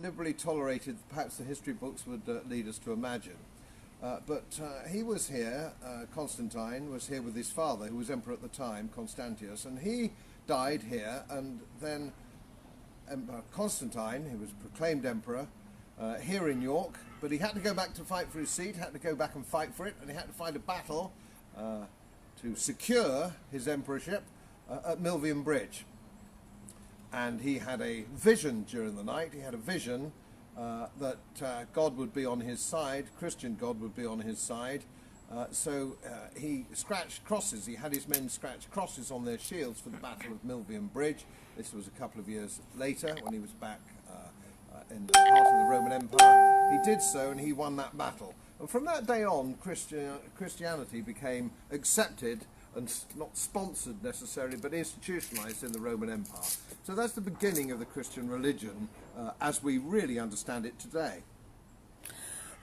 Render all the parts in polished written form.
liberally tolerated perhaps the history books would lead us to imagine. But he was here, Constantine was here with his father, who was emperor at the time, Constantius, and he died here, and then Constantine, who was proclaimed emperor, here in York, but he had to go back to fight for his seat, had to go back and fight for it, and he had to fight a battle to secure his emperorship at Milvian Bridge. And he had a vision during the night. He had a vision that God would be on his side, Christian God would be on his side. So he scratched crosses. He had his men scratch crosses on their shields for the Battle of Milvian Bridge. This was a couple of years later when he was back in the heart of the Roman Empire. He did so and he won that battle. And from that day on, Christianity became accepted and not sponsored necessarily, but institutionalized in the Roman Empire. So that's the beginning of the Christian religion as we really understand it today.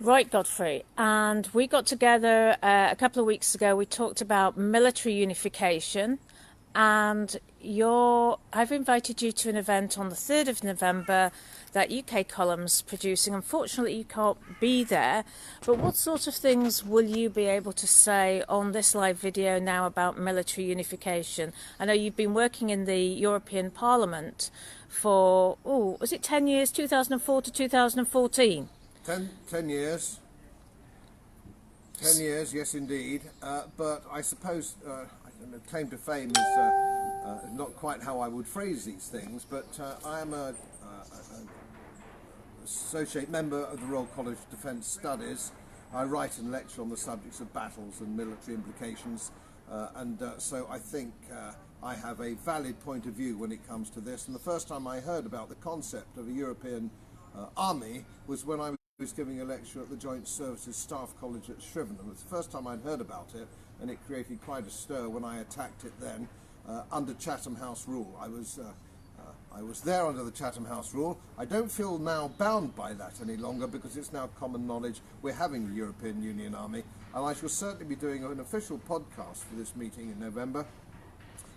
Right, Godfrey. And we got together a couple of weeks ago. We talked about military unification, and I've invited you to an event on the 3rd of November that UK Column's producing. Unfortunately, you can't be there, but what sort of things will you be able to say on this live video now about military unification? I know you've been working in the European Parliament for, was it 10 years, 2004 to 2014? 10 years. 10 years, yes indeed. But I suppose claim to fame is not quite how I would phrase these things, but I am an associate member of the Royal College of Defence Studies. I write and lecture on the subjects of battles and military implications, and so I think I have a valid point of view when it comes to this. And the first time I heard about the concept of a European army was when I was giving a lecture at the Joint Services Staff College at Shrivenham. It was the first time I'd heard about it, and it created quite a stir when I attacked it then under Chatham House rule. I was there under the Chatham House rule. I don't feel now bound by that any longer because it's now common knowledge we're having a European Union army, and I shall certainly be doing an official podcast for this meeting in November,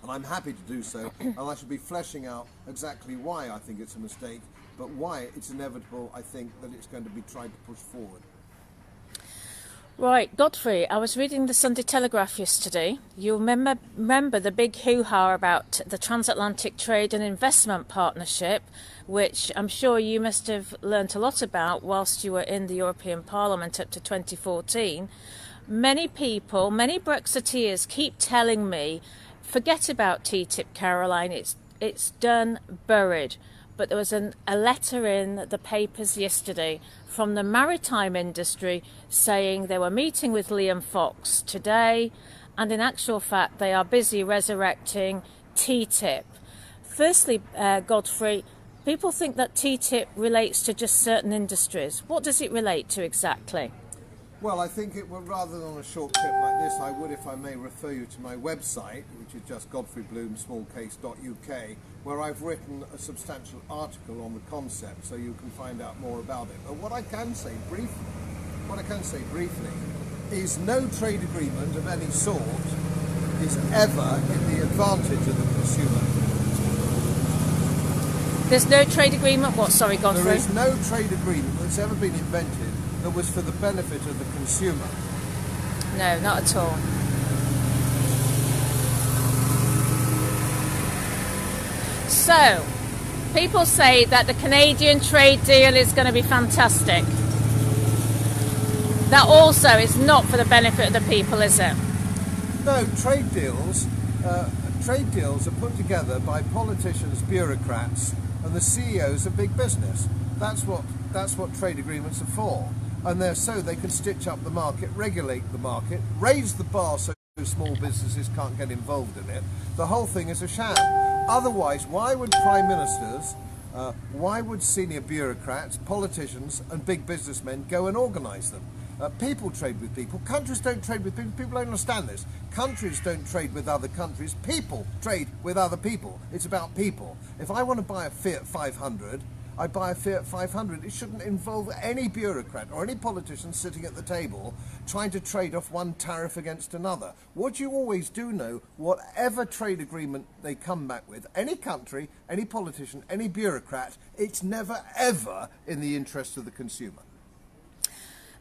and I'm happy to do so, and I shall be fleshing out exactly why I think it's a mistake, but why it's inevitable, I think, that it's going to be tried to push forward. Right, Godfrey, I was reading the Sunday Telegraph yesterday. You remember the big hoo-ha about the Transatlantic Trade and Investment Partnership, which I'm sure you must have learnt a lot about whilst you were in the European Parliament up to 2014. Many people, many Brexiteers keep telling me, forget about TTIP, Caroline, it's done, buried. But there was a letter in the papers yesterday from the maritime industry saying they were meeting with Liam Fox today, and in actual fact they are busy resurrecting TTIP. Firstly, Godfrey, people think that TTIP relates to just certain industries. What does it relate to exactly? Well, I think it would, rather than a short clip like this, I would, if I may, refer you to my website, which is just Godfrey Bloom, smallcase.uk, where I've written a substantial article on the concept, so you can find out more about it. But what I can say briefly, is no trade agreement of any sort is ever in the advantage of the consumer. There's no trade agreement? What? Sorry, Godfrey. There is no trade agreement that's ever been invented that was for the benefit of the consumer. No, not at all. So, people say that the Canadian trade deal is going to be fantastic. That also is not for the benefit of the people, is it? No, trade deals are put together by politicians, bureaucrats, and the CEOs of big business. That's what trade agreements are for. And they're so they can stitch up the market, regulate the market, raise the bar so small businesses can't get involved in it. The whole thing is a sham. Otherwise, why would prime ministers, why would senior bureaucrats, politicians and big businessmen go and organise them? People trade with people. Countries don't trade with people. People don't understand this. Countries don't trade with other countries. People trade with other people. It's about people. If I want to buy a Fiat 500, I buy a Fiat 500. It shouldn't involve any bureaucrat or any politician sitting at the table trying to trade off one tariff against another. What you always do know, whatever trade agreement they come back with, any country, any politician, any bureaucrat, it's never ever in the interest of the consumer.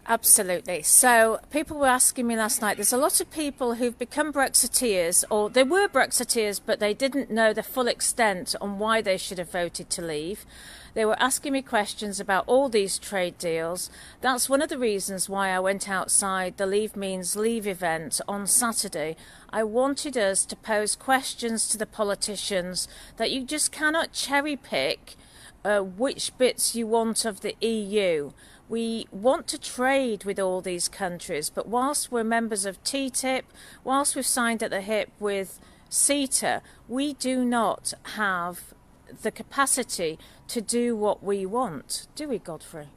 Absolutely. So people were asking me last night, there's a lot of people who've become Brexiteers, or they were Brexiteers, but they didn't know the full extent on why they should have voted to leave. They were asking me questions about all these trade deals. That's one of the reasons why I went outside the Leave Means Leave event on Saturday. I wanted us to pose questions to the politicians that you just cannot cherry pick which bits you want of the EU. We want to trade with all these countries, but whilst we're members of TTIP, whilst we've signed at the hip with CETA, we do not have the capacity to do what we want, do we, Godfrey?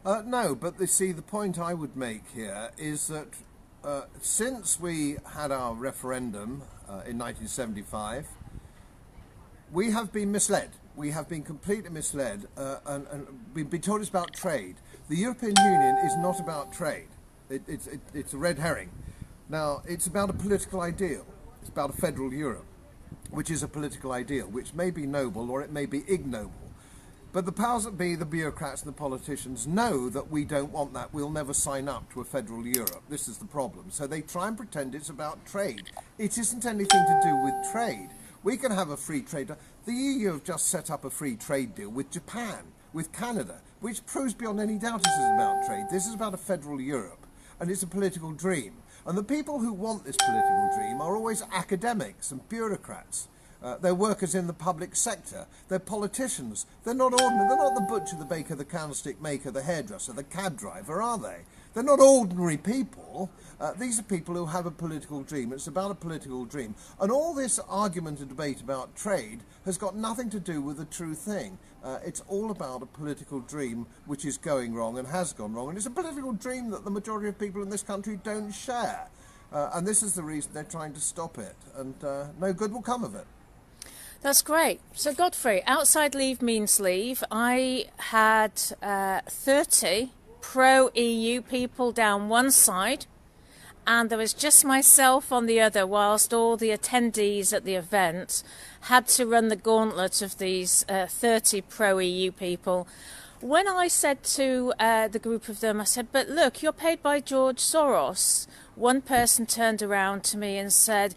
No, but the point I would make here is that since we had our referendum in 1975, we have been misled. We have been completely misled and we've been told it's about trade. The European Union is not about trade. It's a red herring. Now, it's about a political ideal. It's about a federal Europe, which is a political ideal, which may be noble or it may be ignoble. But the powers that be, the bureaucrats and the politicians, know that we don't want that. We'll never sign up to a federal Europe. This is the problem. So they try and pretend it's about trade. It isn't anything to do with trade. We can have a free trade. The EU have just set up a free trade deal with Japan, with Canada, which proves beyond any doubt this is about trade. This is about a federal Europe, and it's a political dream. And the people who want this political dream are always academics and bureaucrats. They're workers in the public sector. They're politicians. They're not ordinary. They're not the butcher, the baker, the candlestick maker, the hairdresser, the cab driver, are they? They're not ordinary people. These are people who have a political dream. It's about a political dream. And all this argument and debate about trade has got nothing to do with the true thing. It's all about a political dream which is going wrong and has gone wrong. And it's a political dream that the majority of people in this country don't share. And this is the reason they're trying to stop it. And no good will come of it. That's great. So, Godfrey, outside Leave Means Leave, I had 30 pro-EU people down one side, and there was just myself on the other, whilst all the attendees at the event had to run the gauntlet of these 30 pro-EU people. When I said to the group of them, I said, but look, you're paid by George Soros, one person turned around to me and said,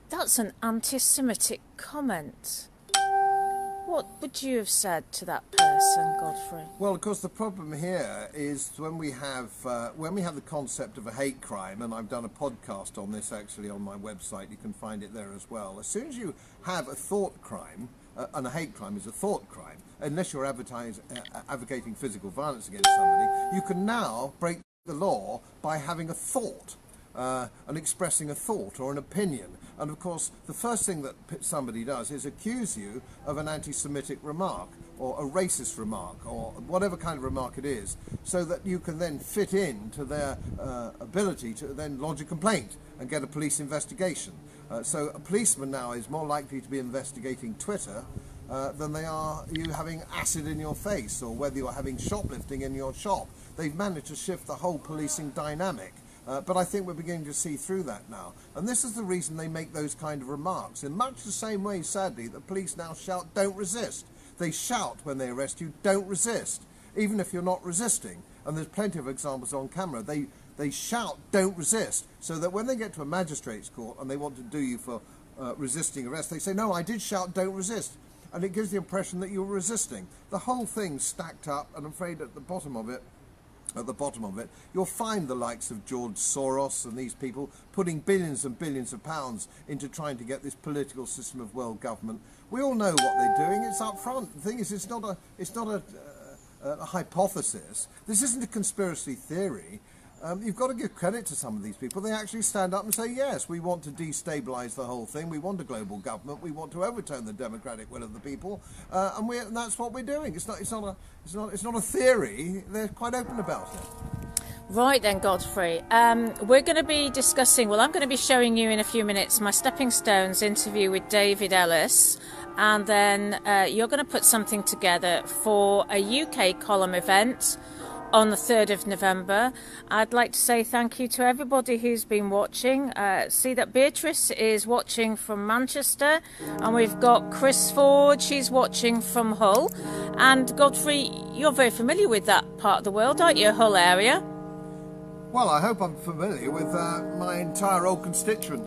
that's an anti-Semitic comment. What would you have said to that person, Godfrey? Well, of course, the problem here is when we have the concept of a hate crime, and I've done a podcast on this actually on my website. You can find it there as well. As soon as you have a thought crime, and a hate crime is a thought crime, unless you're advocating physical violence against somebody, you can now break the law by having a thought. And expressing a thought or an opinion. And of course, the first thing that somebody does is accuse you of an anti-Semitic remark or a racist remark or whatever kind of remark it is, so that you can then fit into their ability to then lodge a complaint and get a police investigation. So a policeman now is more likely to be investigating Twitter than they are you having acid in your face or whether you're having shoplifting in your shop. They've managed to shift the whole policing dynamic. But I think we're beginning to see through that now. And this is the reason they make those kind of remarks. In much the same way, sadly, the police now shout, don't resist. They shout when they arrest you, don't resist, even if you're not resisting. And there's plenty of examples on camera. They shout, don't resist, so that when they get to a magistrate's court and they want to do you for resisting arrest, they say, no, I did shout, don't resist. And it gives the impression that you're resisting. The whole thing's stacked up, and I'm afraid at the bottom of it, you'll find the likes of George Soros and these people putting billions and billions of pounds into trying to get this political system of world government. We all know what they're doing. It's up front. The thing is, it's not a hypothesis. This isn't a conspiracy theory. You've got to give credit to some of these people. They actually stand up and say, yes, we want to destabilise the whole thing. We want a global government. We want to overturn the democratic will of the people, and that's what we're doing. It's not a theory. They're quite open about it. Right then, Godfrey. We're going to be discussing, I'm going to be showing you in a few minutes my Stepping Stones interview with David Ellis. and then you're going to put something together for a UK column event on the 3rd of November. I'd like to say thank you to everybody who's been watching. See that Beatrice is watching from Manchester, and we've got Chris Ford, she's watching from Hull. And Godfrey, you're very familiar with that part of the world, aren't you, Hull area? Well, I hope I'm familiar with my entire old constituent.